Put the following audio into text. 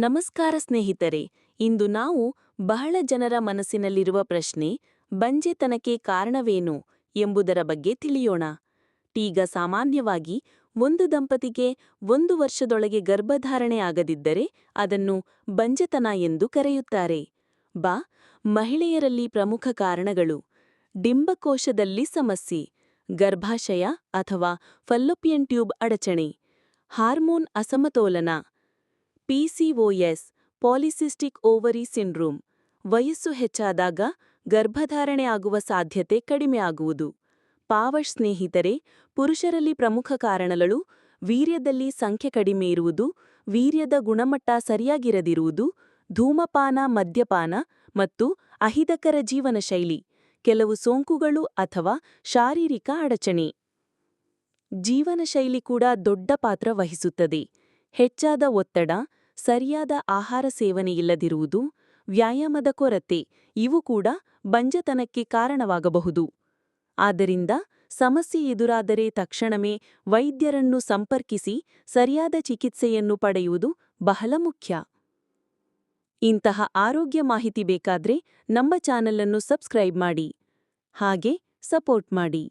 ನಮಸ್ಕಾರ ಸ್ನೇಹಿತರೆ, ಇಂದು ನಾವು ಬಹಳ ಜನರ ಮನಸ್ಸಿನಲ್ಲಿರುವ ಪ್ರಶ್ನೆ ಬಂಜೆತನಕ್ಕೆ ಕಾರಣವೇನು ಎಂಬುದರ ಬಗ್ಗೆ ತಿಳಿಯೋಣ. ಈಗ ಸಾಮಾನ್ಯವಾಗಿ ಒಂದು ದಂಪತಿಗೆ 1 ವರ್ಷದೊಳಗೆ ಗರ್ಭಧಾರಣೆ ಆಗದಿದ್ದರೆ ಅದನ್ನು ಬಂಜೆತನ ಎಂದು ಕರೆಯುತ್ತಾರೆ. ಮಹಿಳೆಯರಲ್ಲಿ ಪ್ರಮುಖ ಕಾರಣಗಳು: ಡಿಂಬಕೋಶದಲ್ಲಿ ಸಮಸ್ಯೆ, ಗರ್ಭಾಶಯ ಅಥವಾ ಫಲ್ಲೋಪಿಯನ್ ಟ್ಯೂಬ್ ಅಡಚಣೆ, ಹಾರ್ಮೋನ್ ಅಸಮತೋಲನ, ಪಿಸಿಒಎಸ್ ಪಾಲಿಸಿಸ್ಟಿಕ್ ಓವರಿ ಸಿಂಡ್ರೋಮ್, ವಯಸ್ಸು ಹೆಚ್ಚಾದಾಗ ಗರ್ಭಧಾರಣೆ ಆಗುವ ಸಾಧ್ಯತೆ ಕಡಿಮೆ ಆಗುವುದು. ಸ್ನೇಹಿತರೆ, ಪುರುಷರಲ್ಲಿ ಪ್ರಮುಖ ಕಾರಣಗಳು: ವೀರ್ಯದಲ್ಲಿ ಸಂಖ್ಯೆ ಕಡಿಮೆ ಇರುವುದು, ವೀರ್ಯದ ಗುಣಮಟ್ಟ ಸರಿಯಾಗಿರದಿರುವುದು, ಧೂಮಪಾನ, ಮದ್ಯಪಾನ ಮತ್ತು ಅಹಿತಕರ ಜೀವನಶೈಲಿ, ಕೆಲವು ಸೋಂಕುಗಳು ಅಥವಾ ಶಾರೀರಿಕ ಅಡಚಣೆ. ಜೀವನಶೈಲಿ ಕೂಡ ದೊಡ್ಡ ಪಾತ್ರ ವಹಿಸುತ್ತದೆ. ಹೆಚ್ಚಾದ ಒತ್ತಡ, ಸರಿಯಾದ ಆಹಾರ ಸೇವನೆಯಿಲ್ಲದಿರುವುದು, ವ್ಯಾಯಾಮದ ಕೊರತೆ ಇವು ಕೂಡ ಬಂಜೆತನಕ್ಕೆ ಕಾರಣವಾಗಬಹುದು. ಆದ್ದರಿಂದ ಸಮಸ್ಯೆ ಎದುರಾದರೆ ತಕ್ಷಣವೇ ವೈದ್ಯರನ್ನು ಸಂಪರ್ಕಿಸಿ ಸರಿಯಾದ ಚಿಕಿತ್ಸೆಯನ್ನು ಪಡೆಯುವುದು ಬಹಳ ಮುಖ್ಯ. ಇಂತಹ ಆರೋಗ್ಯ ಮಾಹಿತಿ ಬೇಕಾದ್ರೆ ನಮ್ಮ ಚಾನಲ್ ಅನ್ನು ಸಬ್ಸ್ಕ್ರೈಬ್ ಮಾಡಿ, ಹಾಗೆ ಸಪೋರ್ಟ್ ಮಾಡಿ.